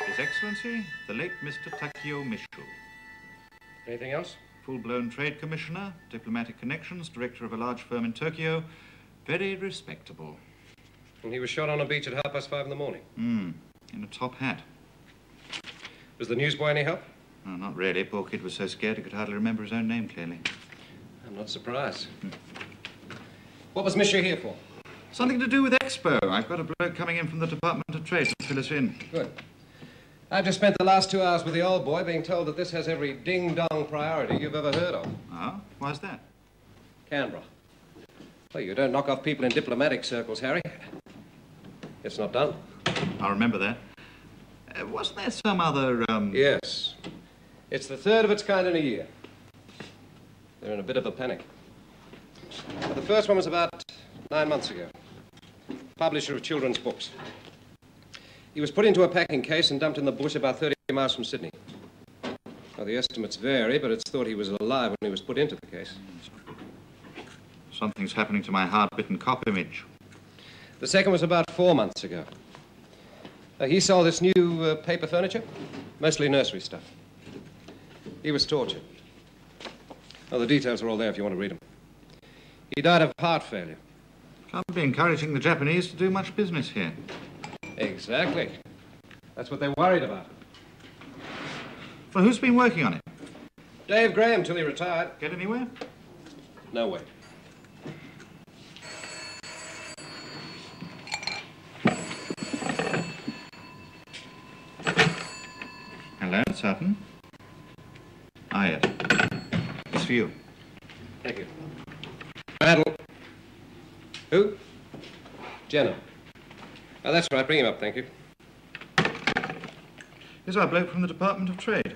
His Excellency, the late Mr. Takio Mishu. Anything else? Full-blown trade commissioner, diplomatic connections, director of a large firm in Tokyo. Very respectable. And he was shot on a beach at 5:30 in the morning? In a top hat. Was the newsboy any help? No, not really. Poor kid was so scared he could hardly remember his own name clearly. I'm not surprised. What was Mishu here for? Something to do with Expo. I've got a bloke coming in from the Department of Trade to fill us in. Good. I've just spent the last 2 hours with the old boy being told that this has every ding-dong priority you've ever heard of. Oh? Why's that? Canberra. Well, you don't knock off people in diplomatic circles, Harry. It's not done. I'll remember that. Wasn't there some other, Yes. It's the third of its kind in a year. They're in a bit of a panic. But the first one was about 9 months ago. Publisher of children's books. He was put into a packing case and dumped in the bush about 30 miles from Sydney. Well, the estimates vary, but it's thought he was alive when he was put into the case. Something's happening to my hard-bitten cop image. The second was about 4 months ago. He sold this new paper furniture, mostly nursery stuff. He was tortured. Well, the details are all there if you want to read them. He died of heart failure. Can't be encouraging the Japanese to do much business here. Exactly. That's what they're worried about. Well, who's been working on it? Dave Graham, till he retired. Get anywhere? No way. Hello, Sutton. Ah, yes. It's for you. Thank you. Battle. Who? Jenna. Oh, that's right. Bring him up, thank you. Here's our bloke from the Department of Trade.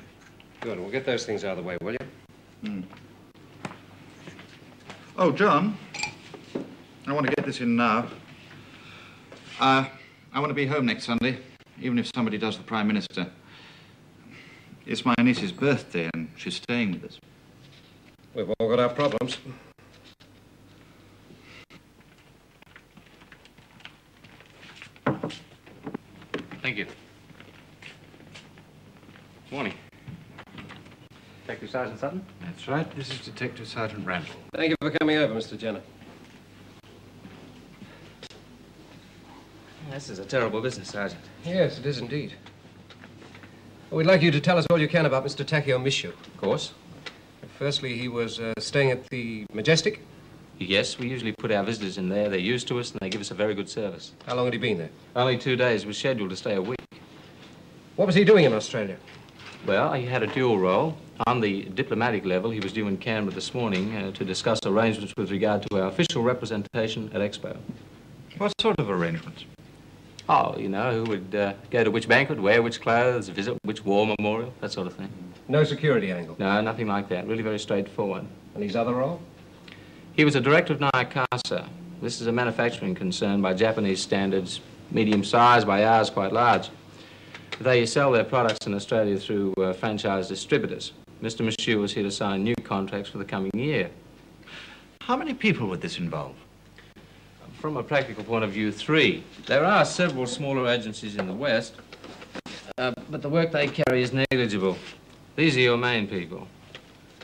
Good. We'll get those things out of the way, will you? Oh, John. I want to get this in now. I want to be home next Sunday, even if somebody does the Prime Minister. It's my niece's birthday, and she's staying with us. We've all got our problems. Thank you. Morning. Detective Sergeant Sutton? That's right. This is Detective Sergeant Randall. Thank you for coming over, Mr. Jenner. This is a terrible business, Sergeant. Yes, it is indeed. We'd like you to tell us all you can about Mr. Takeo Mishu, of course. Firstly, he was staying at the Majestic. Yes, we usually put our visitors in there. They're used to us and they give us a very good service. How long had he been there? Only 2 days. He was scheduled to stay a week. What was he doing in Australia? Well, he had a dual role. On the diplomatic level, he was due in Canberra this morning to discuss arrangements with regard to our official representation at Expo. What sort of arrangements? Oh, you know, who would go to which banquet, wear which clothes, visit which war memorial, that sort of thing. No security angle? No, nothing like that. Really very straightforward. And his other role? He was a director of Nyakasa. This is a manufacturing concern by Japanese standards, medium size, by ours quite large. They sell their products in Australia through franchise distributors. Mr. Mishu was here to sign new contracts for the coming year. How many people would this involve? From a practical point of view, 3. There are several smaller agencies in the West, but the work they carry is negligible. These are your main people.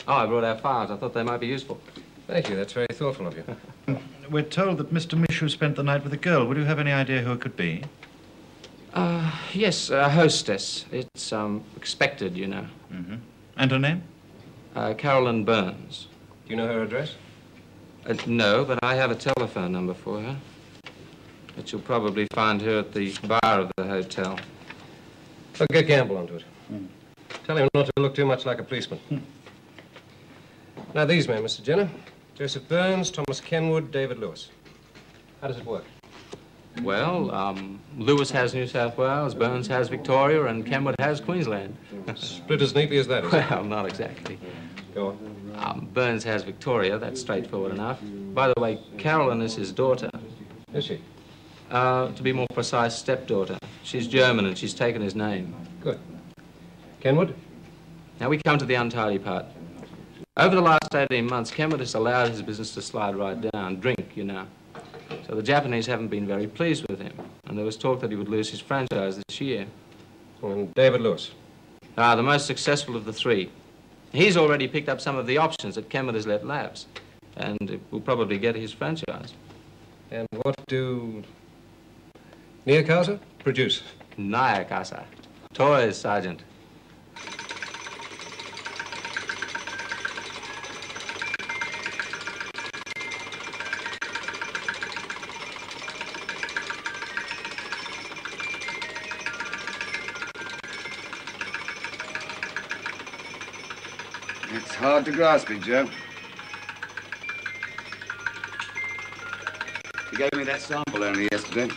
Oh, I brought our files. I thought they might be useful. Thank you. That's very thoughtful of you. We're told that Mr. Mishu spent the night with a girl. Would you have any idea who it could be? Yes, a hostess. It's, expected, you know. Mm-hmm. And her name? Carolyn Burns. Do you know her address? No, but I have a telephone number for her. But you'll probably find her at the bar of the hotel. So get Gamble onto it. Tell him not to look too much like a policeman. Now, these men, Mr. Jenner. Joseph Burns, Thomas Kenwood, David Lewis. How does it work? Well, Lewis has New South Wales, Burns has Victoria, and Kenwood has Queensland. Split as neatly as that, is it? Well, not exactly. Go on. Burns has Victoria. That's straightforward enough. By the way, Carolyn is his daughter. Is she? To be more precise, stepdaughter. She's German and she's taken his name. Good. Kenwood? Now we come to the untidy part. Over the last 18 months, Kenwood has allowed his business to slide right down. Drink, you know. So the Japanese haven't been very pleased with him. And there was talk that he would lose his franchise this year. And David Lewis? The most successful of the 3. He's already picked up some of the options that Kenwood has let lapse. And will probably get his franchise. And what do Nyakasa produce? Nyakasa. Toys, Sergeant. It's hard to grasp it, Joe. He gave me that sample only yesterday.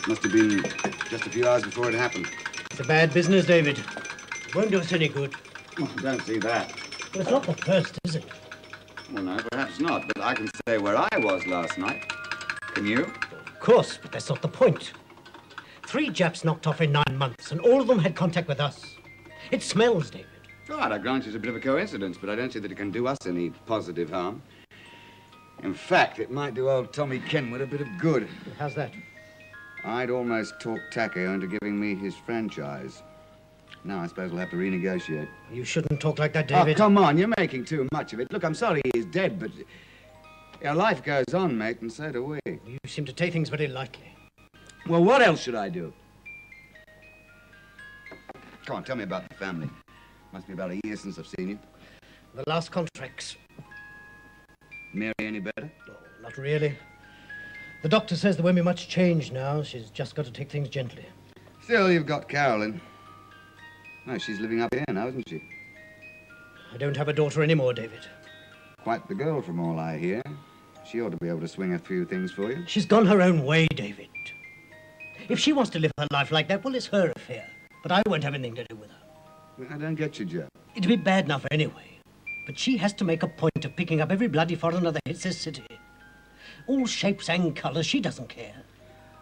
Must have been just a few hours before it happened. It's a bad business, David. It won't do us any good. Oh, don't see that. Well, it's not the first, is it? Well, no, perhaps not, but I can say where I was last night. Can you? Of course, but that's not the point. 3 Japs knocked off in 9 months, and all of them had contact with us. It smells, David. Right, I grant it's a bit of a coincidence, but I don't see that it can do us any positive harm. In fact, it might do old Tommy Kenwood a bit of good. How's that? I'd almost talked Takeo into giving me his franchise. Now I suppose we'll have to renegotiate. You shouldn't talk like that, David. Oh, come on, you're making too much of it. Look, I'm sorry he's dead, but life goes on, mate, and so do we. You seem to take things very lightly. Well, what else should I do? Come on, tell me about the family. Must be about a year since I've seen you. The last contracts. Mary any better? Oh, not really. The doctor says there won't be much change now. She's just got to take things gently. Still, you've got Carolyn. No, she's living up here now, isn't she? I don't have a daughter anymore, David. Quite the girl from all I hear. She ought to be able to swing a few things for you. She's gone her own way, David. If she wants to live her life like that, well, it's her affair. But I won't have anything to do with her. I don't get you, Joe. It'd be bad enough anyway. But she has to make a point of picking up every bloody foreigner that hits this city. All shapes and colours, she doesn't care.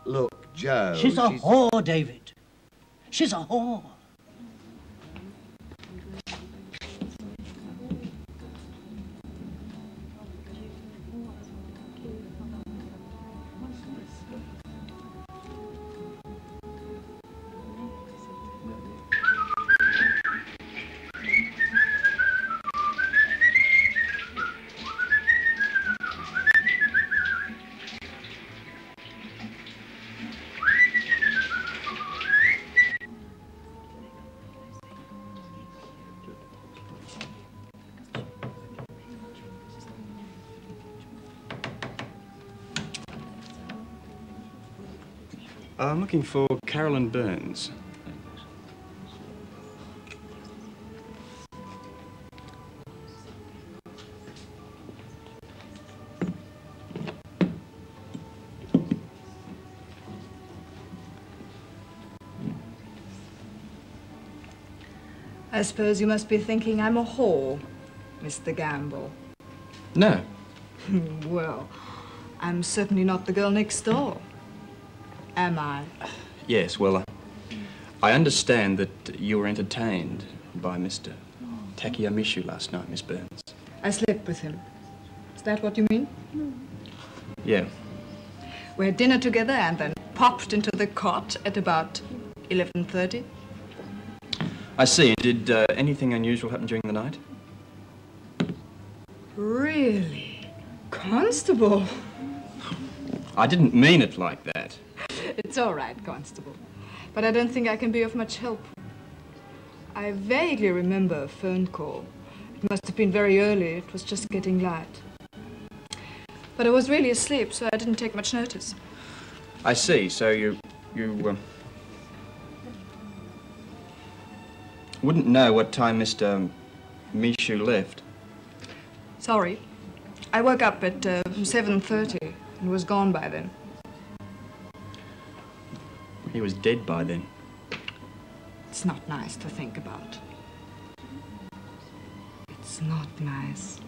Look, Joe... She's a whore, David. She's a whore. I'm looking for Carolyn Burns. I suppose you must be thinking I'm a whore, Mr. Gamble. No. Well, I'm certainly not the girl next door. Am I? Yes, well, I understand that you were entertained by Mr. Takayamishu last night, Miss Burns. I slept with him. Is that what you mean? Yeah. We had dinner together and then popped into the cot at about 11:30. I see. Did anything unusual happen during the night? Really? Constable? I didn't mean it like that. It's all right, Constable. But I don't think I can be of much help. I vaguely remember a phone call. It must have been very early. It was just getting light. But I was really asleep, so I didn't take much notice. I see. So you wouldn't know what time Mr. Mishu left? Sorry. I woke up at 7:30 and was gone by then. He was dead by then. It's not nice to think about. It's not nice.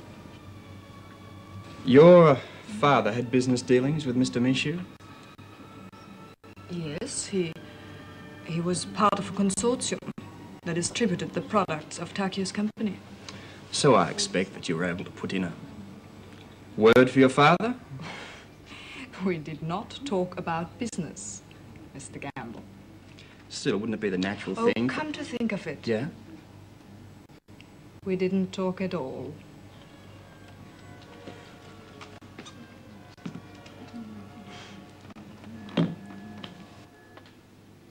Your father had business dealings with Mr. Mishu? Yes, he was part of a consortium that distributed the products of Takia's company. So I expect that you were able to put in a word for your father? We did not talk about business, Mr. Gamble. Still, wouldn't it be the natural Oh, thing? come to think of it. Yeah? We didn't talk at all.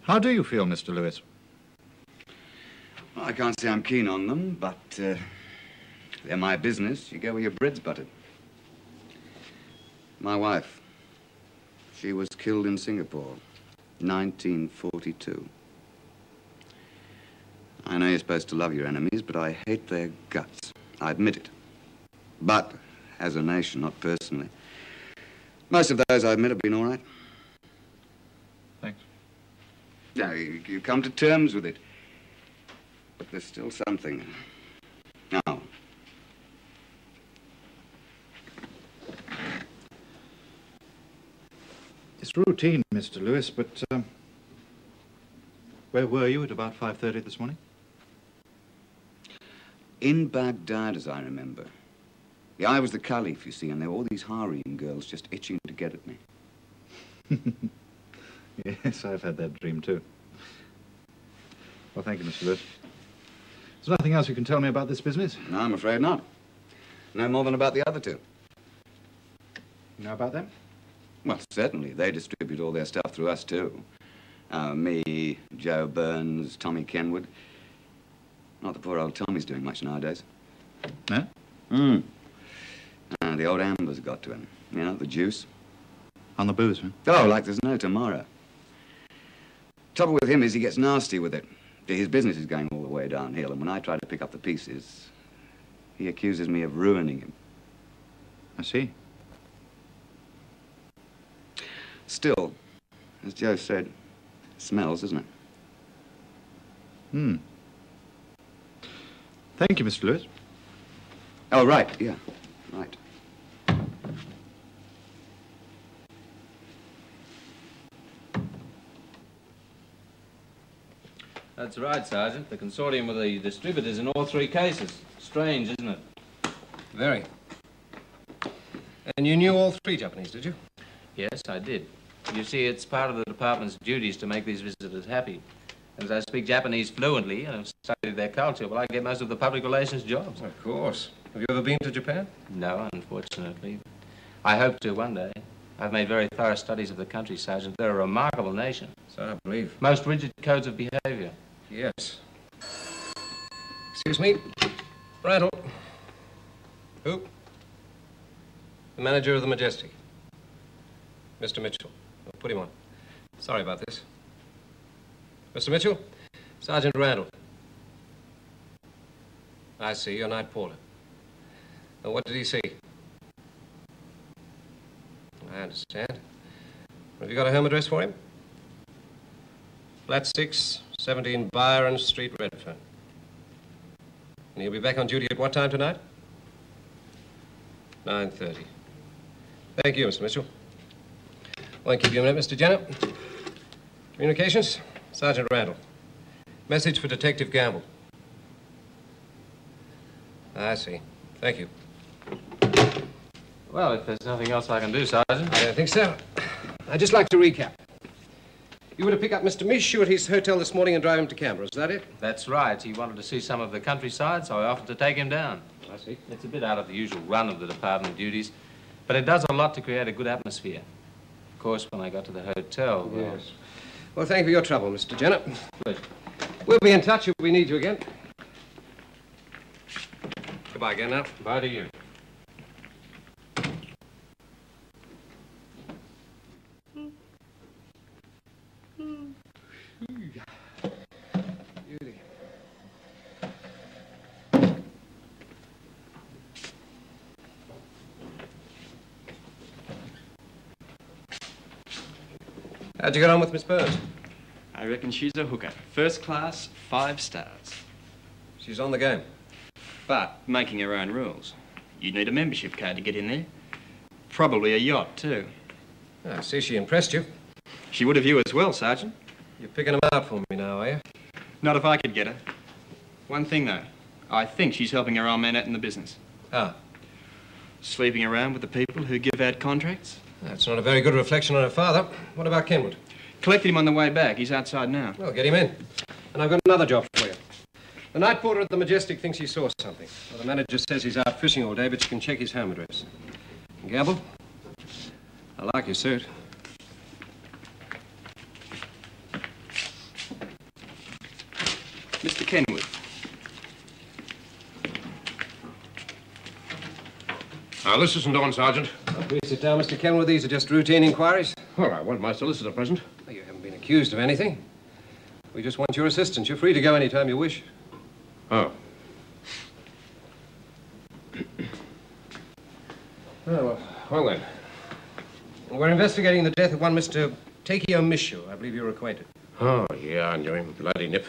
How do you feel, Mr. Lewis? Well, I can't say I'm keen on them, but they're my business. You go where your bread's buttered. My wife, she was killed in Singapore, 1942. I know you're supposed to love your enemies, but I hate their guts. I admit it. But as a nation, not personally. Most of those I admit have been all right. Thanks. Now, you come to terms with it. But there's still something. Now. It's routine, Mr. Lewis, but where were you at about 5:30 this morning? In Baghdad, as I remember. Yeah, I was the caliph, you see, and there were all these harem girls just itching to get at me. Yes, I've had that dream too. Well, thank you, Mr. Lewis. There's nothing else you can tell me about this business? No, I'm afraid not. No more than about the other two. You know about them? Well, certainly. They distribute all their stuff through us, too. Me, Joe Burns, Tommy Kenwood. Not that poor old Tommy's doing much nowadays. No? The old amber's got to him. You know, the juice. On the booze, huh? Oh, like there's no tomorrow. Trouble with him is he gets nasty with it. His business is going all the way downhill, and when I try to pick up the pieces, he accuses me of ruining him. I see. Still, as Joe said, it smells, doesn't it? Thank you, Mr. Lewis. Oh, right, yeah, right. That's right, Sergeant. The consortium with the distributors in all three cases. Strange, isn't it? Very. And you knew all three Japanese, did you? Yes, I did. You see, it's part of the department's duties to make these visitors happy. As I speak Japanese fluently and have studied their culture, well, I get most of the public relations jobs. Of course. Have you ever been to Japan? No, unfortunately. I hope to one day. I've made very thorough studies of the country, Sergeant. They're a remarkable nation. So I believe. Most rigid codes of behavior. Yes. Excuse me. Bridle. Who? The manager of the Majestic. Mr. Mitchell. I'll put him on. Sorry about this. Mr. Mitchell? Sergeant Randall. I see, your night porter. Well, what did he see? I understand. Have you got a home address for him? Flat 6, 17 Byron Street, Redfern. And he'll be back on duty at what time tonight? 9:30. Thank you, Mr. Mitchell. Won't keep you a minute, Mr. Jenner. Communications, Sergeant Randall. Message for Detective Gamble. I see. Thank you. Well, if there's nothing else I can do, Sergeant. I don't think so. I'd just like to recap. You were to pick up Mr. McPhee at his hotel this morning and drive him to Canberra, is that it? That's right. He wanted to see some of the countryside, so I offered to take him down. I see. It's a bit out of the usual run of the department duties, but it does a lot to create a good atmosphere. Of course, when I got to the hotel... Yes. Well, thank you for your trouble, Mr. Jenner. Pleasure. We'll be in touch if we need you again. Goodbye again now. Bye to you. Beauty. How'd you get on with Miss Burns? I reckon she's a hooker. First class, 5 stars. She's on the game. But making her own rules. You'd need a membership card to get in there. Probably a yacht, too. I see she impressed you. She would have you as well, Sergeant. You're picking them out for me now, are you? Not if I could get her. One thing, though. I think she's helping her old man out in the business. Ah. Sleeping around with the people who give out contracts. That's not a very good reflection on her father. What about Kenwood? Collected him on the way back. He's outside now. Well, get him in. And I've got another job for you. The night porter at the Majestic thinks he saw something. Well, the manager says he's out fishing all day, but you can check his home address. And Gamble, I like your suit. Mr. Kenwood. Now, this isn't on, Sergeant. Please sit down, Mr. Kenwood. These are just routine inquiries. Well, I want my solicitor present. Well, you haven't been accused of anything. We just want your assistance. You're free to go any time you wish. Oh. Well then. We're investigating the death of one Mr. Takeo Mishu. I believe you're acquainted. Oh, yeah, I knew him. Bloody nip.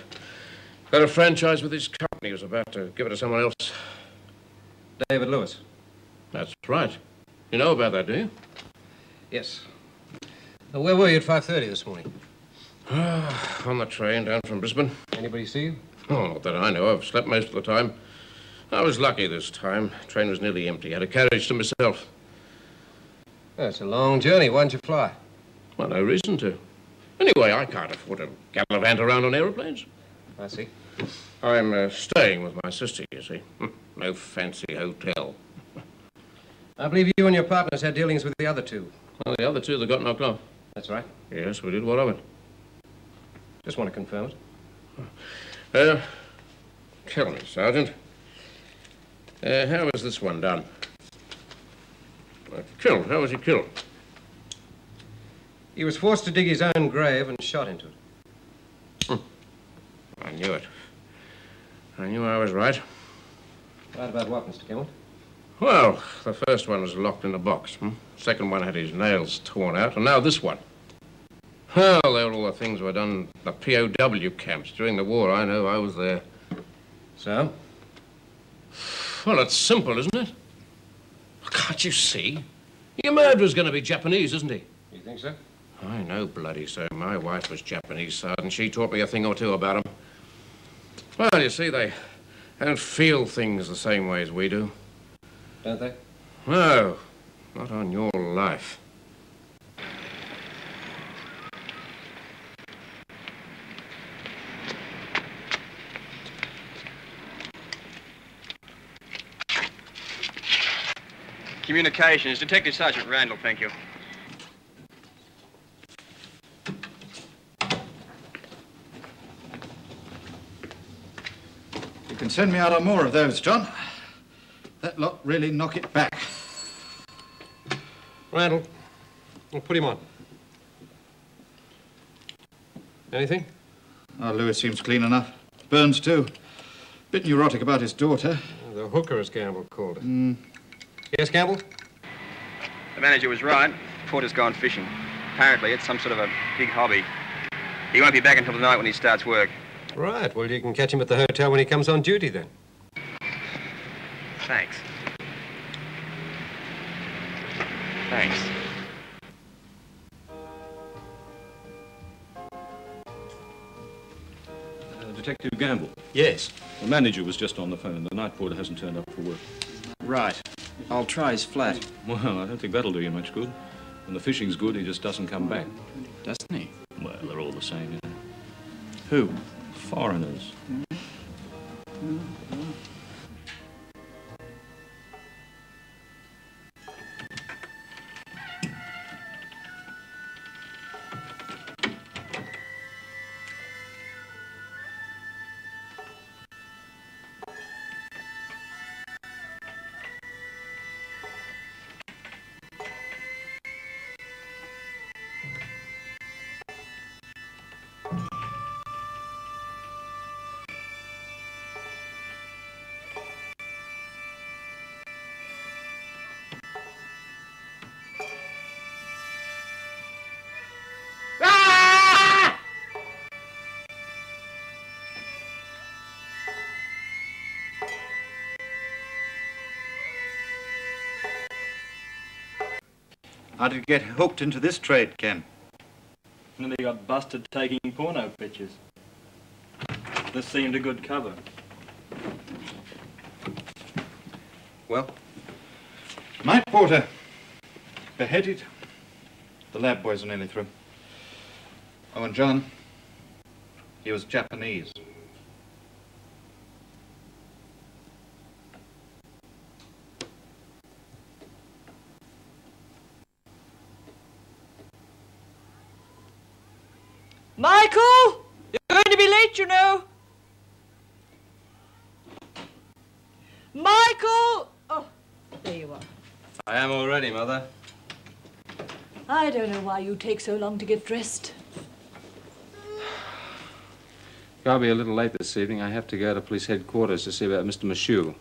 Got a franchise with his company. He was about to give it to someone else. David Lewis. That's right. You know about that, do you? Yes. Where were you at 5:30 this morning? On the train down from Brisbane. Anybody see you? Oh, not that I know of. Slept most of the time. I was lucky this time. Train was nearly empty. Had a carriage to myself. That's a long journey. Why didn't you fly? Well, no reason to. Anyway, I can't afford to gallivant around on aeroplanes. I see. I'm staying with my sister, you see. No fancy hotel. I believe you and your partners had dealings with the other two. Well, the other two that got knocked off. That's right. Yes, we did. What of it? Just want to confirm it. Tell me, Sergeant. How was this one done? Killed. How was he killed? He was forced to dig his own grave and shot into it. I knew it. I knew I was right. Right about what, Mr. Kenwood? Well, the first one was locked in a box. Second one had his nails torn out, and now this one. Well, they were all the things were done in the POW camps during the war. I know, I was there. So? Well, it's simple, isn't it? Can't you see? Your murderer's going to be Japanese, isn't he? You think so? I know, bloody so. My wife was Japanese, Sergeant. She taught me a thing or two about 'em. Well, you see, they don't feel things the same way as we do. Don't they? No, not on your life. Communications, Detective Sergeant Randall, thank you. You can send me out on more of those, John. That lot really knock it back. Randall, we'll put him on. Anything? Oh, Lewis seems clean enough. Burns, too. Bit neurotic about his daughter. The hooker, as Campbell called her. Yes, Campbell? The manager was right. Porter's gone fishing. Apparently, it's some sort of a big hobby. He won't be back until tonight when he starts work. Right. Well, you can catch him at the hotel when he comes on duty, then. Thanks. Thanks. Detective Gamble. Yes. The manager was just on the phone. The night porter hasn't turned up for work. Right. I'll try his flat. Well, I don't think that'll do you much good. When the fishing's good, he just doesn't come back. Doesn't he? Well, they're all the same, you know. Who? Foreigners. How did you get hooked into this trade, Ken? And they got busted taking porno pictures. This seemed a good cover. Well? Night porter. Beheaded. The lab boys are nearly through. Oh, and John, he was Japanese. Michael! You're going to be late, you know. Michael! Oh, there you are. I am already, Mother. I don't know why you take so long to get dressed. I'll be a little late this evening. I have to go to police headquarters to see about Mr. McPhee.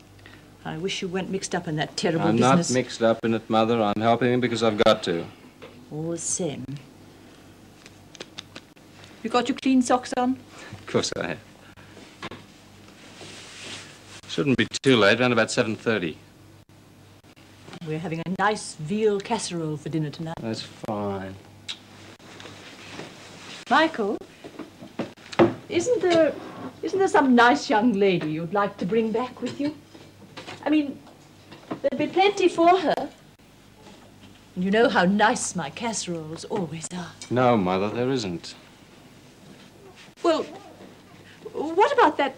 I wish you weren't mixed up in that terrible I'm business. not mixed up in it, Mother. I'm helping him because I've got to. All the same. You got your clean socks on? Of course I have. Shouldn't be too late, around about 7:30. We're having a nice veal casserole for dinner tonight. That's fine. Michael, isn't there some nice young lady you'd like to bring back with you? I mean, there'd be plenty for her. You know how nice my casseroles always are. No, Mother, there isn't. Well, what about that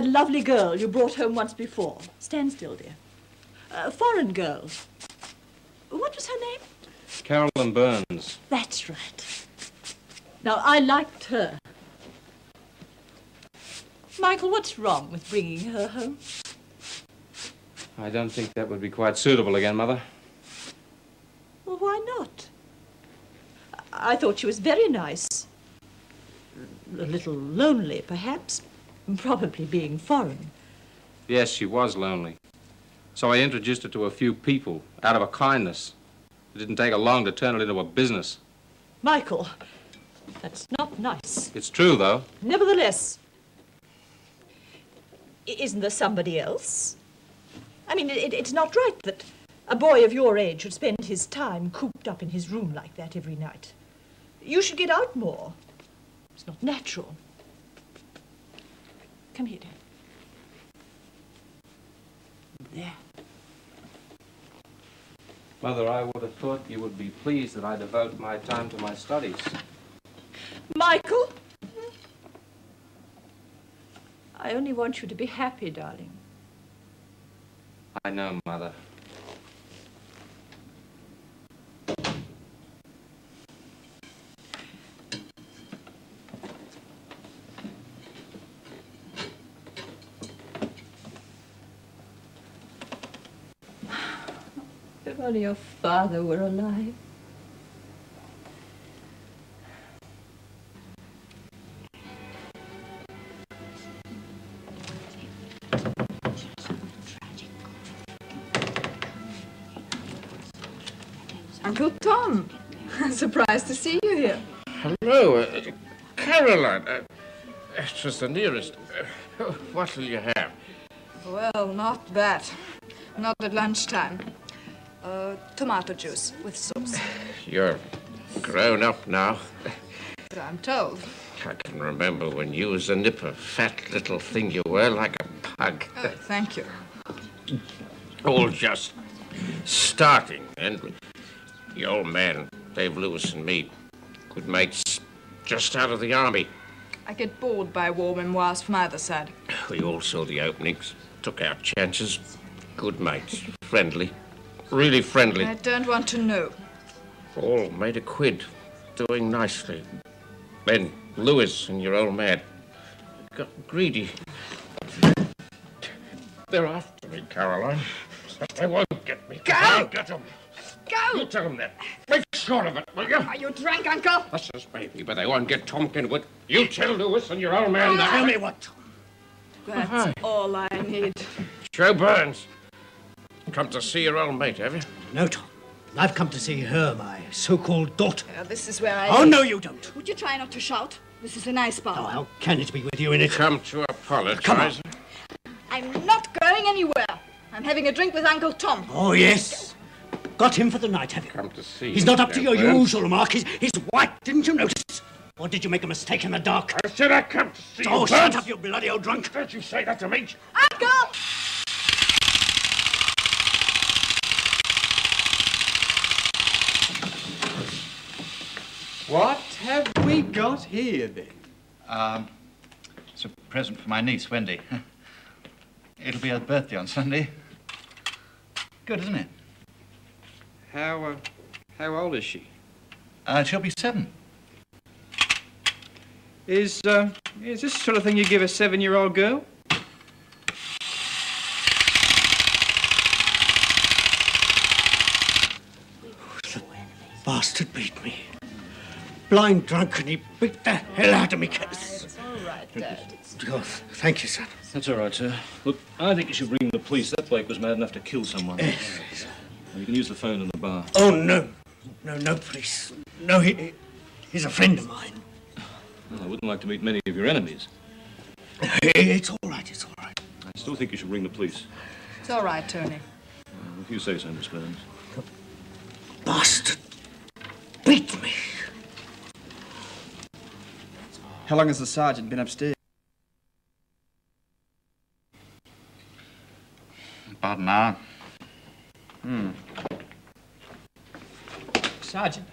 lovely girl you brought home once before? Stand still, dear. A foreign girl. What was her name? Carolyn Burns. That's right. Now, I liked her. Michael, what's wrong with bringing her home? I don't think that would be quite suitable again, Mother. Well, why not? I thought she was very nice. A little lonely, perhaps. Probably being foreign. Yes, she was lonely. So I introduced her to a few people out of a kindness. It didn't take her long to turn it into a business. Michael, that's not nice. It's true, though. Nevertheless, isn't there somebody else? I mean, it's not right that a boy of your age should spend his time cooped up in his room like that every night. You should get out more. It's not natural. Come here, dear. There. Mother, I would have thought you would be pleased that I devote my time to my studies. Michael? I only want you to be happy, darling. I know, Mother. If only your father were alive. Uncle Tom. Surprised to see you here. Hello, Caroline. It was the nearest. What'll you have? Well, not that. Not at lunchtime. Tomato juice with sauce. You're grown up now. So I'm told. I can remember when you was a nipper, fat little thing you were, like a pug. Oh, thank you. All just starting, and the old man, Dave Lewis, and me, good mates, just out of the army. I get bored by war memoirs from either side. We all saw the openings, took our chances. Good mates, friendly, really friendly. I don't want to know. All made a quid, doing nicely. Then Lewis and your old man got greedy. They're after me, Caroline. They won't get me. Go! I'll get them. Go! You tell them that. Make sure of it, will you? Are you drunk, Uncle? That's just maybe, but they won't get Tom Kenwood. You tell Lewis and your old man that. Tell me what, Tom. That's all I need. Joe Burns. Come to see your old mate, have you? No, Tom. I've come to see her, my so-called daughter. This is where I... Oh, no, you don't. Would you try not to shout? This is a nice bar. Oh, how can it be with you in it? Come to apologize. Come on. I'm not going anywhere. I'm having a drink with Uncle Tom. Oh, yes. Got him for the night, have you? Come to see. He's not up to your Burns. usual remark. He's white, didn't you notice? Or did you make a mistake in the dark? I said I come to see Oh, you, shut Burns. up, you bloody old drunk. Don't you say that to me. Uncle! What have we got here, then? It's a present for my niece, Wendy. It'll be her birthday on Sunday. Good, isn't it? How old is she? She'll be 7. Is this the sort of thing you give a 7-year-old girl? The bastard beat me. Blind drunk, and he beat the hell out of me, Cass. It's all right, Dad. Oh, thank you, son. That's all right, sir. Look, I think you should ring the police. That bloke was mad enough to kill someone. You can use the phone in the bar. Oh, no. No, police. No, he's a friend of mine. Well, I wouldn't like to meet many of your enemies. It's all right, it's all right. I still think you should ring the police. It's all right, Tony. If you say so, Miss Burns. Bastard beat me. How long has the sergeant been upstairs? About an hour. Sergeant.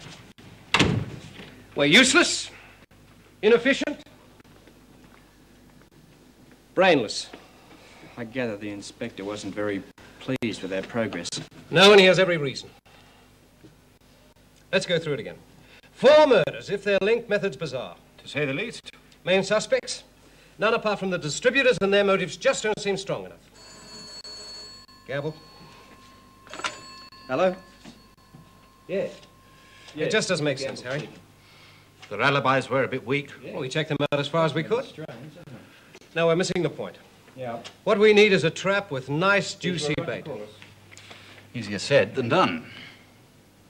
We're useless, inefficient, brainless. I gather the inspector wasn't very pleased with our progress. No, and he has every reason. Let's go through it again. 4 murders, if they're linked, methods bizarre. To say the least. Main suspects? None apart from the distributors, and their motives just don't seem strong enough. Gavel? Hello? Yeah. It just doesn't make sense, Harry. Their alibis were a bit weak. Well, we checked them out as far as we could. Now, we're missing the point. Yeah. What we need is a trap with nice, juicy bait. Easier said than done.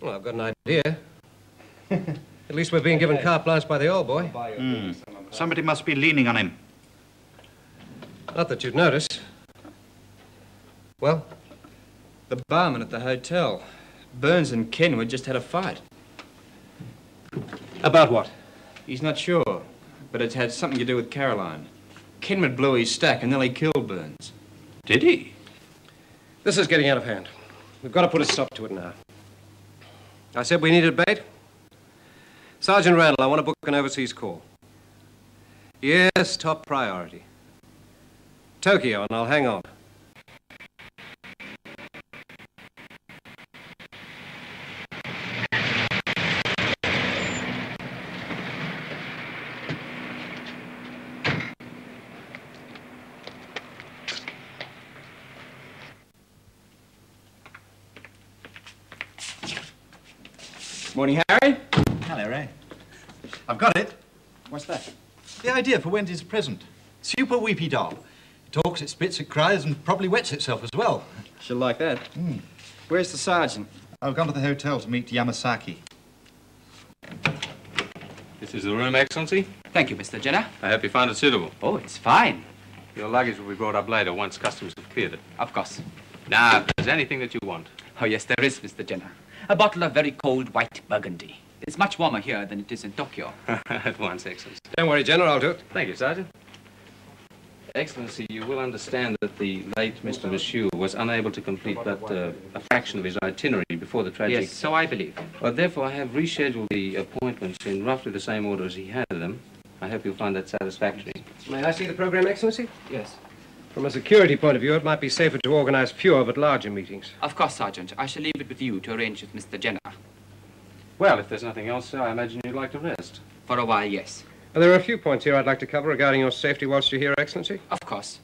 Well, I've got an idea. At least we're being given carte blanche by the old boy. Somebody must be leaning on him. Not that you'd notice. Well? The barman at the hotel. Burns and Kenwood just had a fight. About what? He's not sure, but it had something to do with Caroline. Kenwood blew his stack and nearly killed Burns. Did he? This is getting out of hand. We've got to put a stop to it now. I said we needed bait. Sergeant Randall, I want to book an overseas call. Yes, top priority. Tokyo, and I'll hang on. Morning, Harry. Hello, Ray. I've got it. What's that? The idea for Wendy's present. Super weepy doll. It talks, it spits, it cries, and probably wets itself as well. She'll like that. Where's the sergeant? I've gone to the hotel to meet Yamasaki. This is the room, Excellency. Thank you, Mr. Jenner. I hope you find it suitable. Oh, it's fine. Your luggage will be brought up later once customs have cleared it. Of course. Now, if there's anything that you want. Oh, yes, there is, Mr. Jenner. A bottle of very cold white burgundy. It's much warmer here than it is in Tokyo. At once, Excellency. Don't worry, General, I'll do it. Thank you, Sergeant. Excellency, you will understand that the late Mr. McPhee was unable to complete but a fraction of his itinerary before the tragic... Yes, so I believe. Well, therefore, I have rescheduled the appointments in roughly the same order as he had them. I hope you'll find that satisfactory. May I see the program, Excellency? Yes. From a security point of view, it might be safer to organize fewer but larger meetings. Of course, Sergeant. I shall leave it with you to arrange with Mr. Jenner. Well, if there's nothing else, sir, I imagine you'd like to rest. For a while, yes. There are a few points here I'd like to cover regarding your safety whilst you're here, Excellency. Of course.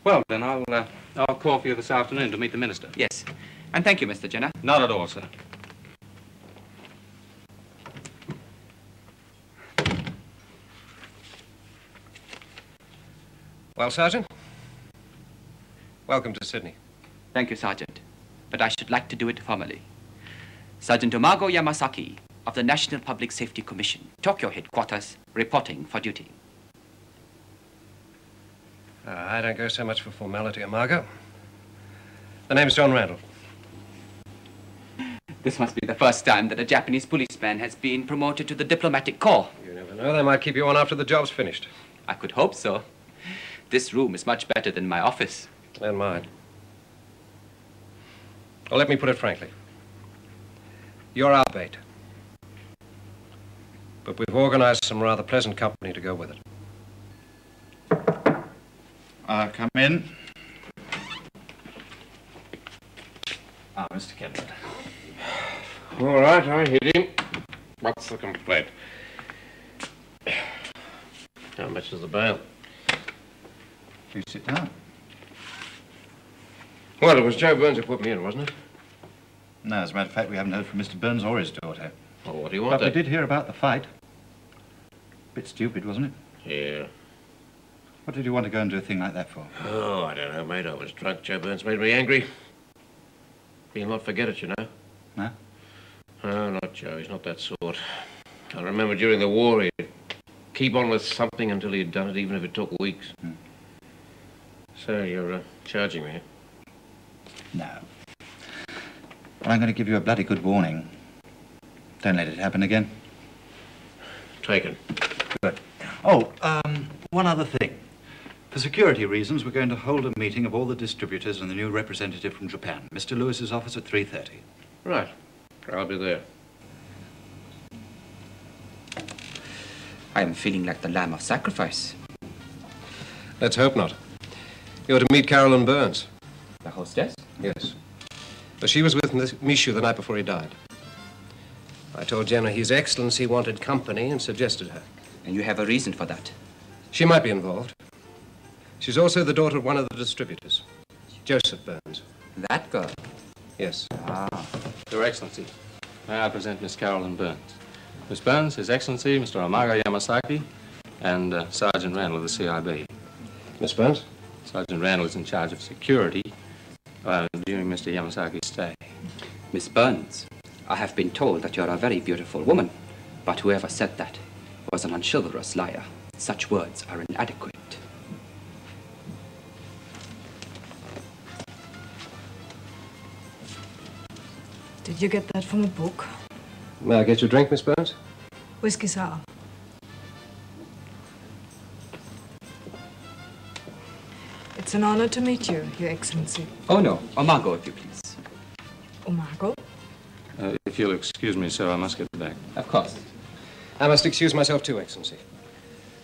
Well, then, I'll call for you this afternoon to meet the minister. Yes. And thank you, Mr. Jenner. Not at all, sir. Well, Sergeant, welcome to Sydney. Thank you, Sergeant. But I should like to do it formally. Sergeant Umago Yamasaki of the National Public Safety Commission, Tokyo headquarters, reporting for duty. I don't go so much for formality, Umago. The name's John Randall. This must be the first time that a Japanese policeman has been promoted to the diplomatic corps. You never know, they might keep you on after the job's finished. I could hope so. This room is much better than my office. And mine. Well, let me put it frankly. You're our bait. But we've organized some rather pleasant company to go with it. Come in. Mr. Kennedy. All right, I hit him. What's the complaint? How much is the bail? Please sit down. Well, it was Joe Burns who put me in, wasn't it? No, as a matter of fact, we haven't heard from Mr. Burns or his daughter. Well, what do you want But we did hear about the fight. Bit stupid, wasn't it? Yeah. What did you want to go and do a thing like that for? Oh, I don't know, mate. I was drunk. Joe Burns made me angry. He'll not forget it, you know. No? Oh, not Joe. He's not that sort. I remember during the war, he'd keep on with something until he'd done it, even if it took weeks. So you're charging me? No. Well, I'm going to give you a bloody good warning. Don't let it happen again. Taken. Good. Oh, one other thing. For security reasons, we're going to hold a meeting of all the distributors and the new representative from Japan. Mr. Lewis's office at 3:30. Right. I'll be there. I am feeling like the lamb of sacrifice. Let's hope not. You're to meet Carolyn Burns. The hostess? Yes. But she was with Mishu the night before he died. I told Jenna His Excellency wanted company and suggested her. And you have a reason for that? She might be involved. She's also the daughter of one of the distributors, Joseph Burns. That girl? Yes. Ah. Your Excellency, may I present Miss Carolyn Burns. Miss Burns, His Excellency, Mr. Umago Yamasaki, and Sergeant Randall of the CIB. Miss Burns? Sergeant Randall is in charge of security during Mr. Yamasaki's stay. Miss Burns, I have been told that you're a very beautiful woman, but whoever said that was an unchivalrous liar. Such words are inadequate. Did you get that from a book? May I get you a drink, Miss Burns? Whiskey sour. It's an honor to meet you, Your Excellency. Oh, no. Umago, if you please. Umago? If you'll excuse me, sir, I must get back. Of course. I must excuse myself too, Excellency.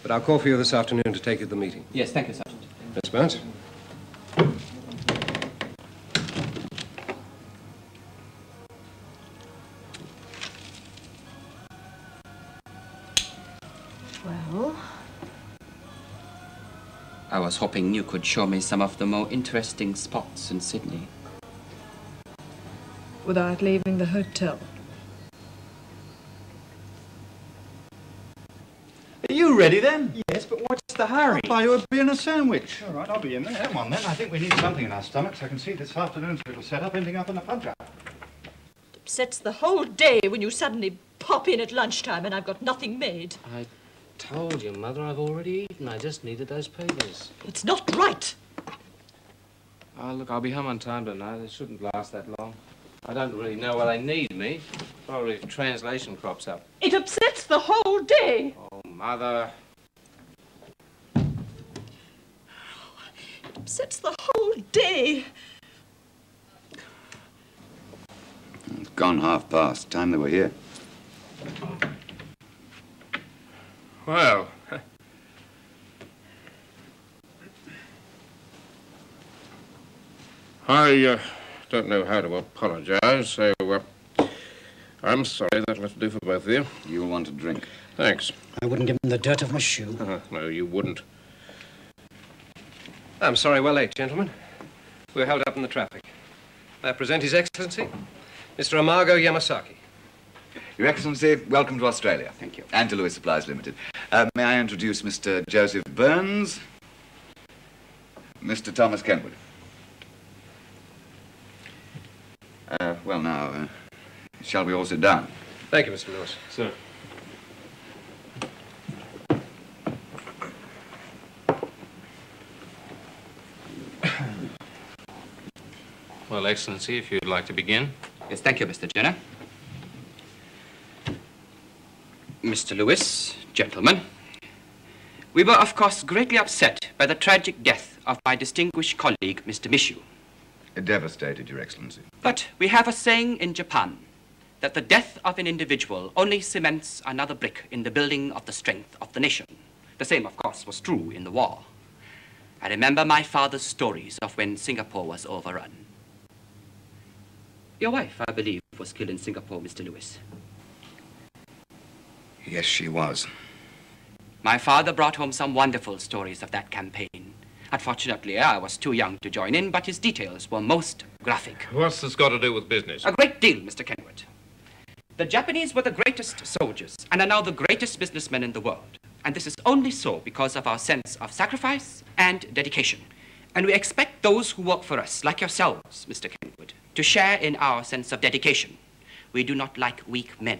But I'll call for you this afternoon to take you to the meeting. Yes, thank you, Sergeant. Miss Burns? Well? I was hoping you could show me some of the more interesting spots in Sydney. Without leaving the hotel. Are you ready then? Yes, but what's the hurry? I'll buy you a beer and a sandwich. All right, I'll be in there. Come on then. I think we need something in our stomachs. I can see this afternoon's little setup ending up in a pub job. upsets the whole day when you suddenly pop in at lunchtime and I've got nothing made. I told you, Mother, I've already eaten. I just needed those papers. It's not right. Oh, look, I'll be home on time tonight. It shouldn't last that long. I don't really know why they need me. Probably if translation crops up. It upsets the whole day. Oh, Mother. It upsets the whole day. It's gone past. Time they were here. Well, I don't know how to apologize, so I'm sorry. That'll have to do for both of you. You'll want a drink. Thanks. I wouldn't give him the dirt of my shoe. No, you wouldn't. I'm sorry we're late, gentlemen. We're held up in the traffic. May I present His Excellency, Mr. Amago Yamasaki. Your Excellency, welcome to Australia. Thank you. And to Louis Supplies Limited. May I introduce Mr. Joseph Burns, Mr. Thomas Kenwood. Well, now, shall we all sit down? Thank you, Mr. Lewis. Sir. Well, Excellency, if you'd like to begin. Yes, thank you, Mr. Jenner. Mr. Lewis, gentlemen, we were, of course, greatly upset by the tragic death of my distinguished colleague, Mr. Mishu. Devastated, Your Excellency. But we have a saying in Japan that the death of an individual only cements another brick in the building of the strength of the nation. The same, of course, was true in the war. I remember my father's stories of when Singapore was overrun. Your wife, I believe, was killed in Singapore, Mr. Lewis. Yes, she was. My father brought home some wonderful stories of that campaign. Unfortunately, I was too young to join in, but his details were most graphic. What's this got to do with business? A great deal, Mr. Kenwood. The Japanese were the greatest soldiers and are now the greatest businessmen in the world. And this is only so because of our sense of sacrifice and dedication. And we expect those who work for us, like yourselves, Mr. Kenwood, to share in our sense of dedication. We do not like weak men.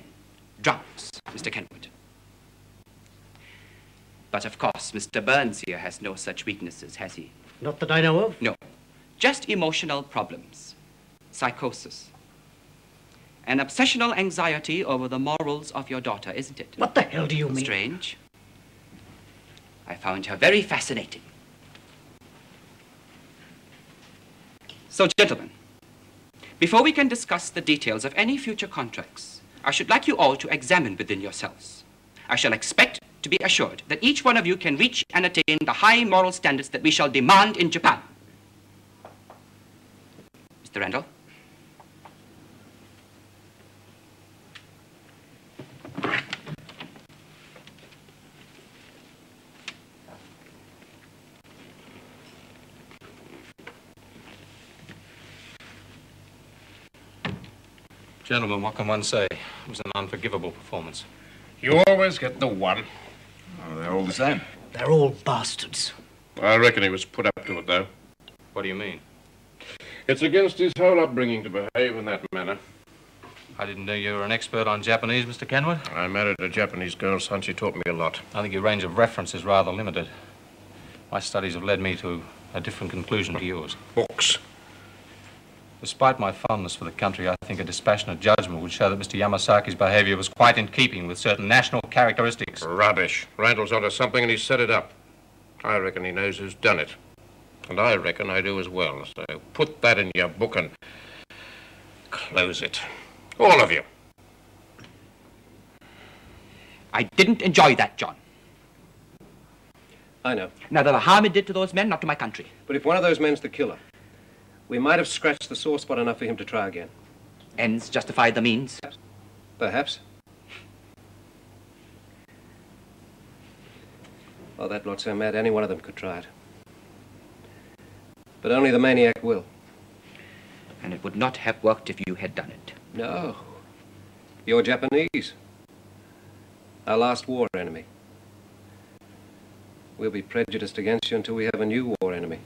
Drunks, Mr. Kenwood. But of course, Mr. Burns here has no such weaknesses, has he? Not that I know of. No. Just emotional problems. Psychosis. An obsessional anxiety over the morals of your daughter, isn't it? What the hell do you mean? Strange. I found her very fascinating. So, gentlemen, before we can discuss the details of any future contracts, I should like you all to examine within yourselves. I shall expect to be assured that each one of you can reach and attain the high moral standards that we shall demand in Japan. Mr. Randall? Gentlemen, what can one say? It was an unforgivable performance. You always get the one. Oh, they're all the same. They're all bastards. I reckon he was put up to it, though. What do you mean? It's against his whole upbringing to behave in that manner. I didn't know you were an expert on Japanese, Mr. Kenwood. I married a Japanese girl, son. She taught me a lot. I think your range of reference is rather limited. My studies have led me to a different conclusion to yours. Books. Despite my fondness for the country, I think a dispassionate judgment would show that Mr. Yamasaki's behavior was quite in keeping with certain national characteristics. Rubbish. Randall's onto something and he set it up. I reckon he knows who's done it. And I reckon I do as well. So put that in your book and close it. All of you. I didn't enjoy that, John. I know. Neither the harm it did to those men, nor to my country. But if one of those men's the killer, we might have scratched the sore spot enough for him to try again. Ends justify the means. Perhaps. Well, that lot so mad, any one of them could try it. But only the maniac will. And it would not have worked if you had done it. No. You're Japanese. Our last war enemy. We'll be prejudiced against you until we have a new war enemy.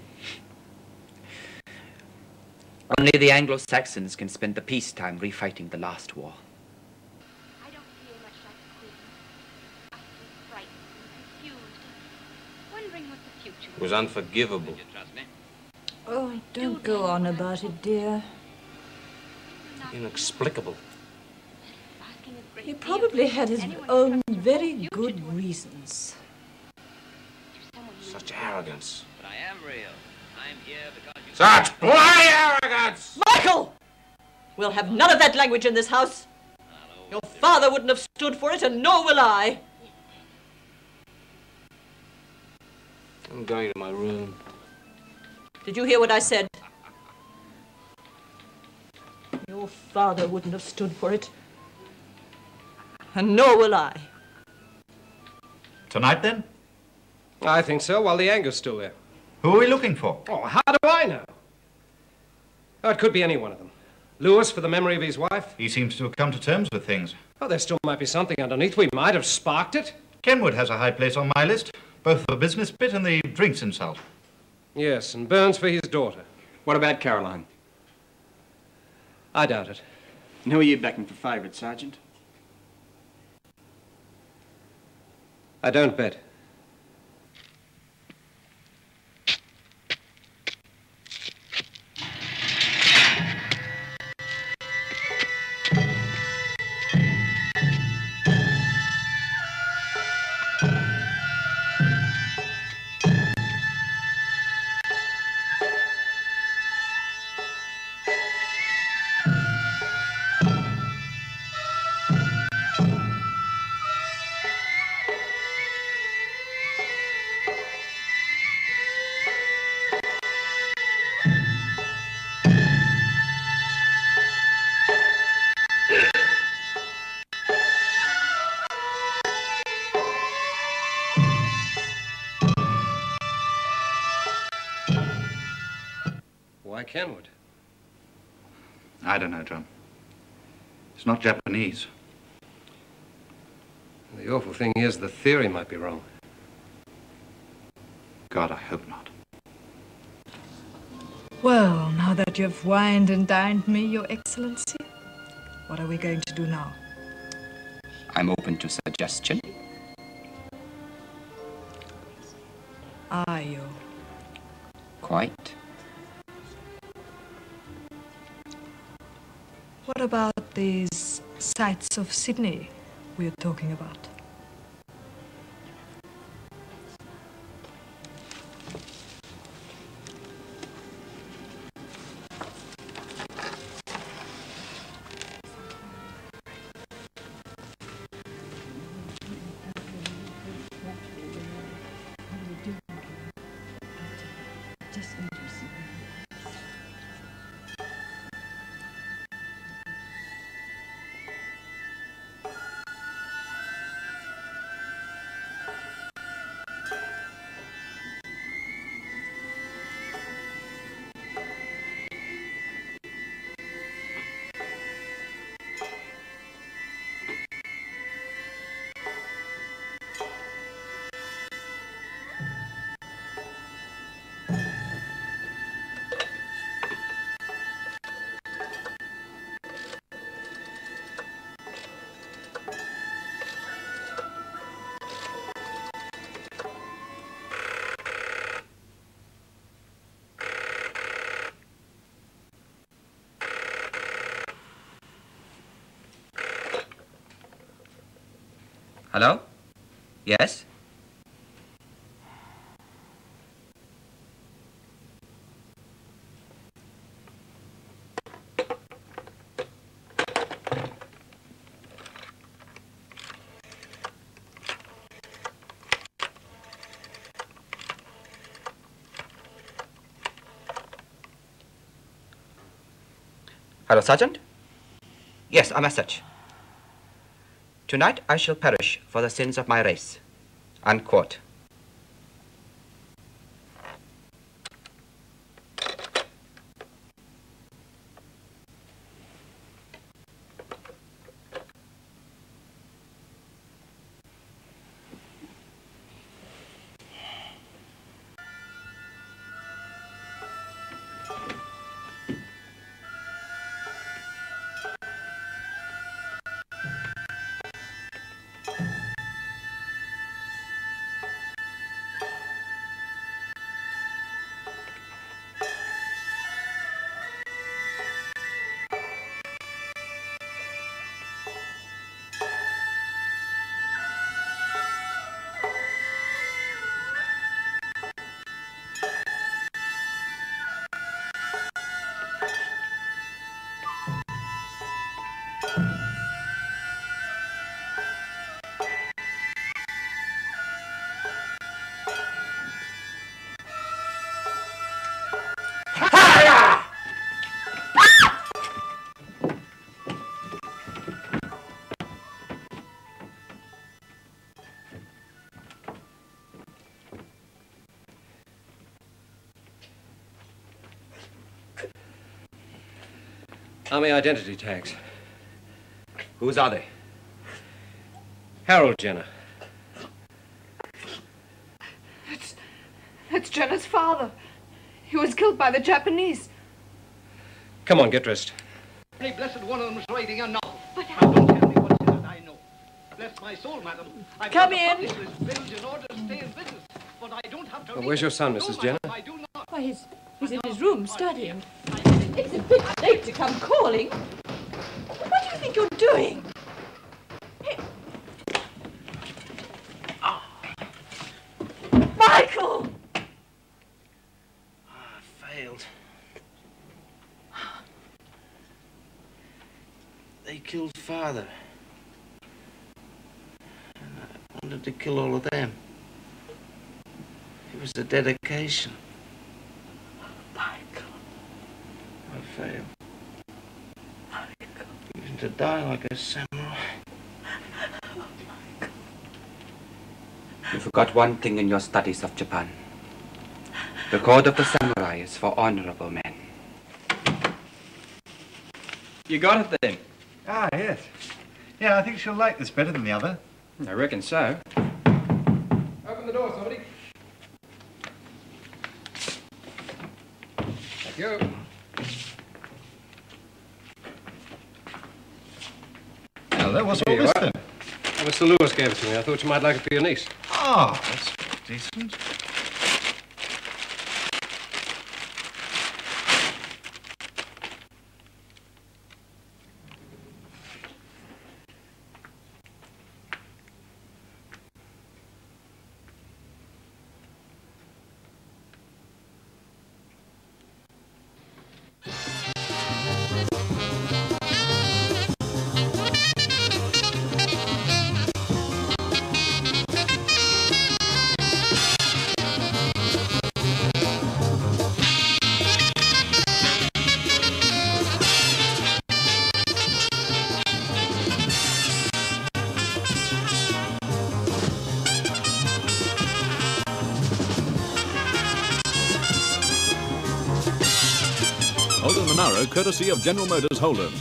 Only the Anglo-Saxons can spend the peacetime refighting the last war. I don't feel much like a queen. I'm frightened and confused, wondering what the future It was unforgivable. Oh, don't go on about it, dear. Inexplicable. He probably had his own very good reasons. Such arrogance. But I am real. I'm here because you... Such bloody arrogance! Michael! We'll have none of that language in this house. Your father wouldn't have stood for it, and nor will I. I'm going to my room. Did you hear what I said? Your father wouldn't have stood for it, and nor will I. Tonight, then? I think so, while the anger's still there. Who are we looking for? Oh, how do I know? Oh, it could be any one of them. Lewis for the memory of his wife. He seems to have come to terms with things. Oh, there still might be something underneath. We might have sparked it. Kenwood has a high place on my list, both the business bit and the drinks insult. Yes, and Burns for his daughter. What about Caroline? I doubt it. And who are you backing for favourite, Sergeant? I don't bet. Why Kenwood? I don't know, John. It's not Japanese. The awful thing is, the theory might be wrong. God, I hope not. Well, now that you've wined and dined me, Your Excellency, what are we going to do now? I'm open to suggestion. Are you? Quite. What about these sights of Sydney we were talking about? Hello? Yes? Hello, Sergeant? Yes, a message. Tonight I shall perish for the sins of my race. Unquote. Army identity tags. Whose are they? Harold Jenner. It's Jenner's father. He was killed by the Japanese. Come on, get dressed. Hey, blessed one of them is writing a novel. But now don't tell me what it is that I know. Bless my soul, madam. I've Come got to in. publish this bill in order to stay in business. But I don't have to. Well, where's your son, Mrs. Jenner? I do not. Why, he's in his room studying. It's a bit late to come calling. What do you think you're doing? Hey. Oh. Michael! I failed. They killed Father. And I wanted to kill all of them. It was the dedication. Michael. I failed. Michael. Even to die like a samurai. You forgot one thing in your studies of Japan. The code of the samurai is for honorable men. You got it then? Ah, yes. Yeah, I think she'll like this better than the other. I reckon so. Open the door, somebody. Thank you. Hello, what's all Here you this are. then? Oh, Mr. Lewis gave it to me. I thought you might like it for your niece. Oh, that's decent. Holden Monaro, courtesy of General Motors Holden.